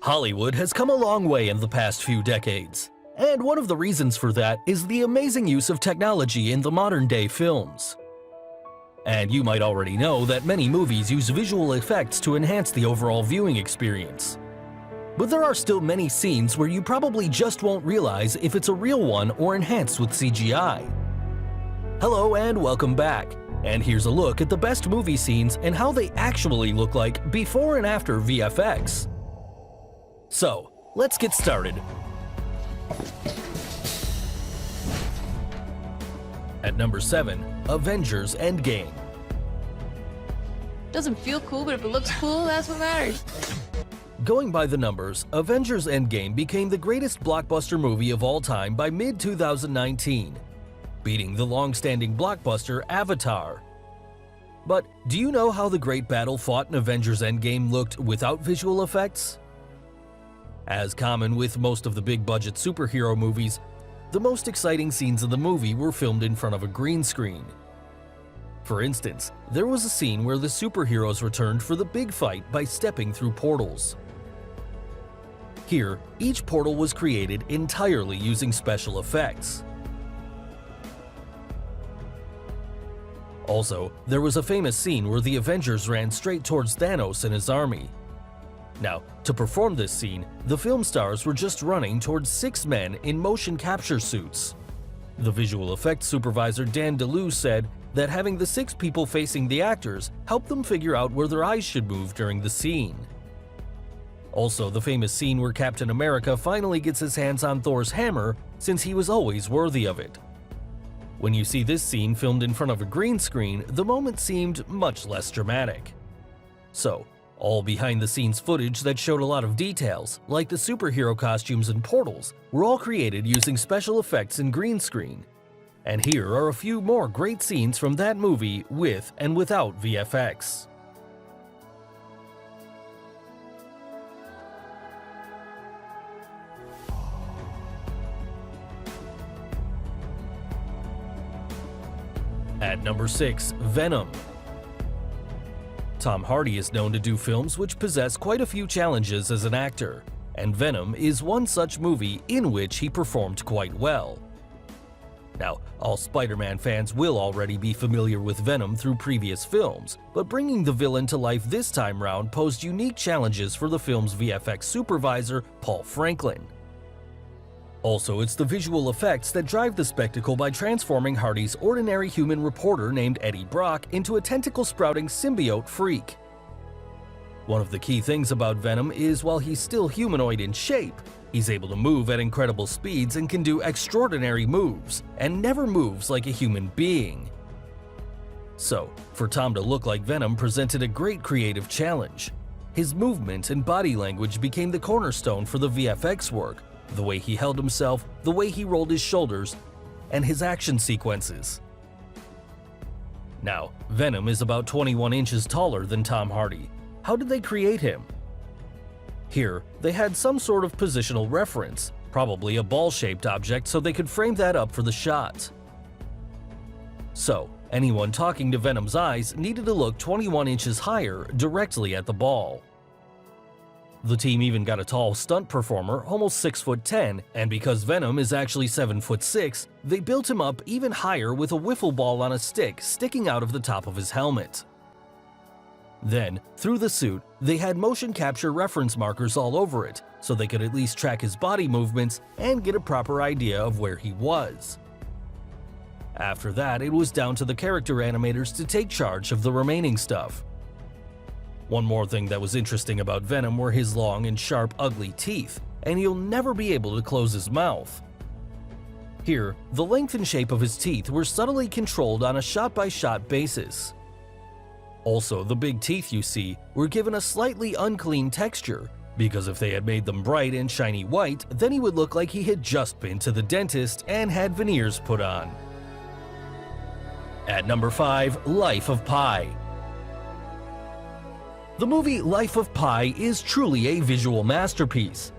Hollywood has come a long way in the past few decades, and one of the reasons for that is the amazing use of technology in the modern-day films. And you might already know that many movies use visual effects to enhance the overall viewing experience. But there are still many scenes where you probably just won't realize if it's a real one or enhanced with CGI. Hello and welcome back, and here's a look at the best movie scenes and how they actually look like before and after VFX. So, let's get started. At number 7, Avengers Endgame. Doesn't feel cool, but if it looks cool, that's what matters. Going by the numbers, Avengers Endgame became the greatest blockbuster movie of all time by mid-2019, beating the long-standing blockbuster Avatar. But do you know how the great battle fought in Avengers Endgame looked without visual effects? As common with most of the big-budget superhero movies, the most exciting scenes of the movie were filmed in front of a green screen. For instance, there was a scene where the superheroes returned for the big fight by stepping through portals. Here, each portal was created entirely using special effects. Also, there was a famous scene where the Avengers ran straight towards Thanos and his army. Now, to perform this scene, the film stars were just running towards 6 men in motion capture suits. The visual effects supervisor Dan DeLue said that having the 6 people facing the actors helped them figure out where their eyes should move during the scene. Also, the famous scene where Captain America finally gets his hands on Thor's hammer, since he was always worthy of it. When you see this scene filmed in front of a green screen, the moment seemed much less dramatic. So, all behind-the-scenes footage that showed a lot of details, like the superhero costumes and portals, were all created using special effects and green screen. And here are a few more great scenes from that movie with and without VFX. At number 6, Venom. Tom Hardy is known to do films which possess quite a few challenges as an actor, and Venom is one such movie in which he performed quite well. Now, all Spider-Man fans will already be familiar with Venom through previous films, but bringing the villain to life this time round posed unique challenges for the film's VFX supervisor, Paul Franklin. Also, it's the visual effects that drive the spectacle by transforming Hardy's ordinary human reporter named Eddie Brock into a tentacle-sprouting symbiote freak. One of the key things about Venom is while he's still humanoid in shape, he's able to move at incredible speeds and can do extraordinary moves, and never moves like a human being. So, for Tom to look like Venom presented a great creative challenge. His movement and body language became the cornerstone for the VFX work. The way he held himself, the way he rolled his shoulders, and his action sequences. Now, Venom is about 21 inches taller than Tom Hardy. How did they create him? Here, they had some sort of positional reference, probably a ball-shaped object so they could frame that up for the shot. So, anyone talking to Venom's eyes needed to look 21 inches higher directly at the ball. The team even got a tall stunt performer, almost 6'10", and because Venom is actually 7'6", they built him up even higher with a wiffle ball on a stick sticking out of the top of his helmet. Then, through the suit, they had motion capture reference markers all over it, so they could at least track his body movements and get a proper idea of where he was. After that, it was down to the character animators to take charge of the remaining stuff. One more thing that was interesting about Venom were his long and sharp, ugly teeth, and he'll never be able to close his mouth. Here, the length and shape of his teeth were subtly controlled on a shot-by-shot basis. Also, the big teeth you see were given a slightly unclean texture, because if they had made them bright and shiny white, then he would look like he had just been to the dentist and had veneers put on. At number 5, Life of Pi. The movie Life of Pi is truly a visual masterpiece.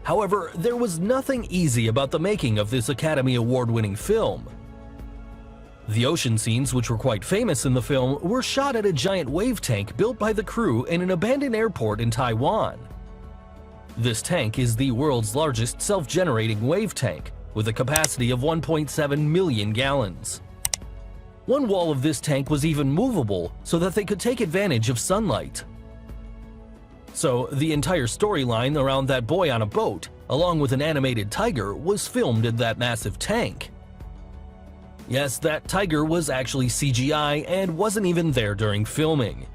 However, there was nothing easy about the making of this Academy Award-winning film. The ocean scenes, which were quite famous in the film, were shot at a giant wave tank built by the crew in an abandoned airport in Taiwan. This tank is the world's largest self-generating wave tank, with a capacity of 1.7 million gallons. One wall of this tank was even movable so that they could take advantage of sunlight. So, the entire storyline around that boy on a boat, along with an animated tiger, was filmed in that massive tank. Yes, that tiger was actually CGI and wasn't even there during filming.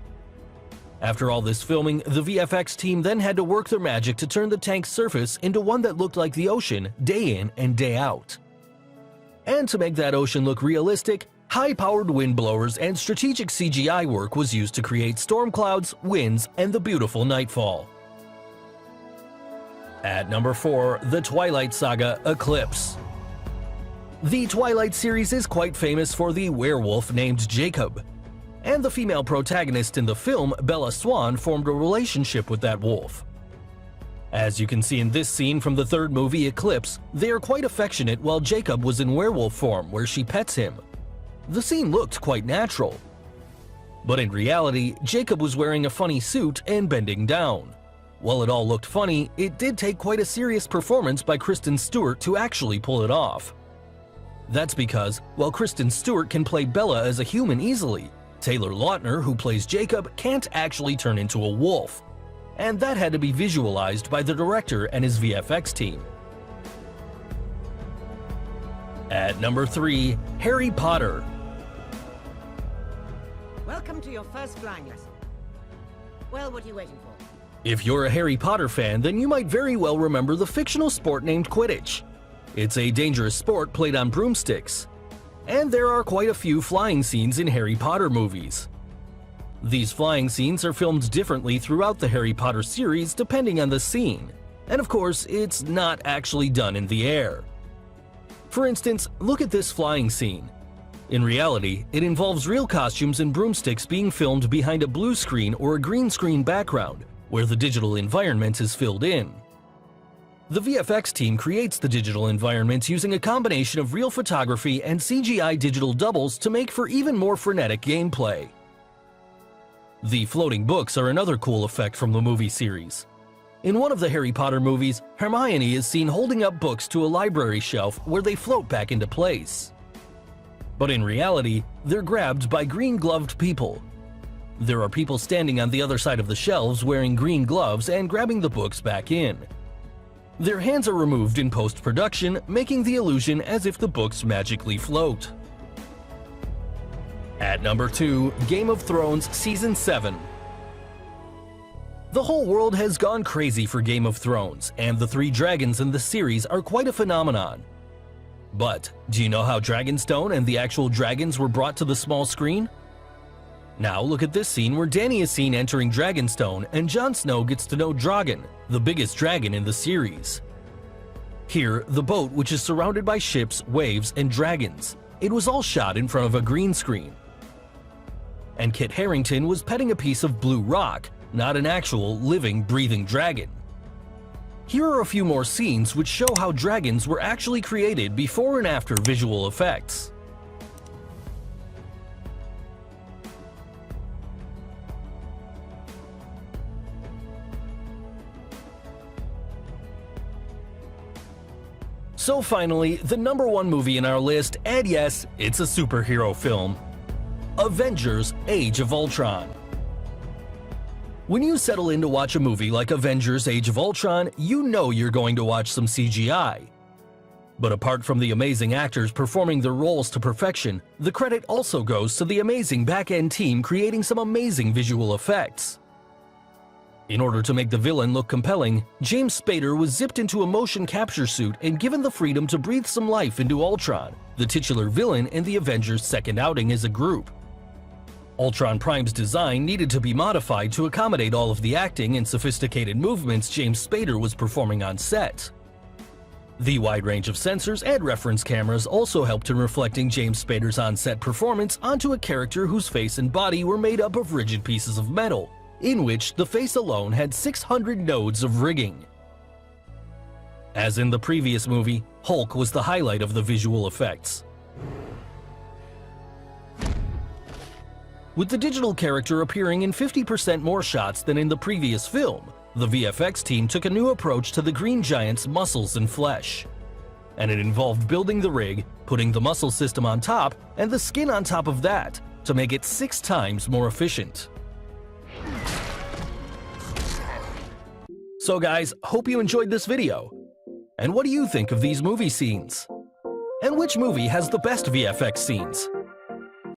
After all this filming, the VFX team then had to work their magic to turn the tank's surface into one that looked like the ocean day in and day out. And to make that ocean look realistic, high-powered wind blowers and strategic CGI work was used to create storm clouds, winds, and the beautiful nightfall. At number 4, the Twilight Saga Eclipse. The Twilight series is quite famous for the werewolf named Jacob, and the female protagonist in the film, Bella Swan, formed a relationship with that wolf. As you can see in this scene from the third movie, Eclipse, they are quite affectionate while Jacob was in werewolf form where she pets him. The scene looked quite natural. But in reality, Jacob was wearing a funny suit and bending down. While it all looked funny, it did take quite a serious performance by Kristen Stewart to actually pull it off. That's because, while Kristen Stewart can play Bella as a human easily, Taylor Lautner, who plays Jacob, can't actually turn into a wolf. And that had to be visualized by the director and his VFX team. At number 3, Harry Potter. Welcome to your first flying lesson. Well, what are you waiting for? If you're a Harry Potter fan, then you might very well remember the fictional sport named Quidditch. It's a dangerous sport played on broomsticks. And there are quite a few flying scenes in Harry Potter movies. These flying scenes are filmed differently throughout the Harry Potter series depending on the scene. And of course, it's not actually done in the air. For instance, look at this flying scene. In reality, it involves real costumes and broomsticks being filmed behind a blue screen or a green screen background, where the digital environment is filled in. The VFX team creates the digital environments using a combination of real photography and CGI digital doubles to make for even more frenetic gameplay. The floating books are another cool effect from the movie series. In one of the Harry Potter movies, Hermione is seen holding up books to a library shelf where they float back into place. But in reality, they're grabbed by green-gloved people. There are people standing on the other side of the shelves wearing green gloves and grabbing the books back in. Their hands are removed in post-production, making the illusion as if the books magically float. At number 2, Game of Thrones Season 7. The whole world has gone crazy for Game of Thrones, and the 3 dragons in the series are quite a phenomenon. But, do you know how Dragonstone and the actual dragons were brought to the small screen? Now look at this scene where Dany is seen entering Dragonstone and Jon Snow gets to know Drogon, the biggest dragon in the series. Here, the boat, which is surrounded by ships, waves, and dragons, it was all shot in front of a green screen. And Kit Harington was petting a piece of blue rock, not an actual, living, breathing dragon. Here are a few more scenes which show how dragons were actually created before and after visual effects. So finally, the number 1 movie in our list, and yes, it's a superhero film. Avengers: Age of Ultron. When you settle in to watch a movie like Avengers: Age of Ultron, you know you're going to watch some CGI. But apart from the amazing actors performing their roles to perfection, the credit also goes to the amazing back-end team creating some amazing visual effects. In order to make the villain look compelling, James Spader was zipped into a motion capture suit and given the freedom to breathe some life into Ultron, the titular villain in the Avengers' second outing as a group. Ultron Prime's design needed to be modified to accommodate all of the acting and sophisticated movements James Spader was performing on set. The wide range of sensors and reference cameras also helped in reflecting James Spader's on-set performance onto a character whose face and body were made up of rigid pieces of metal, in which the face alone had 600 nodes of rigging. As in the previous movie, Hulk was the highlight of the visual effects. With the digital character appearing in 50% more shots than in the previous film, the VFX team took a new approach to the Green Giant's muscles and flesh. And it involved building the rig, putting the muscle system on top, and the skin on top of that, to make it 6 times more efficient. So guys, hope you enjoyed this video. And what do you think of these movie scenes? And which movie has the best VFX scenes?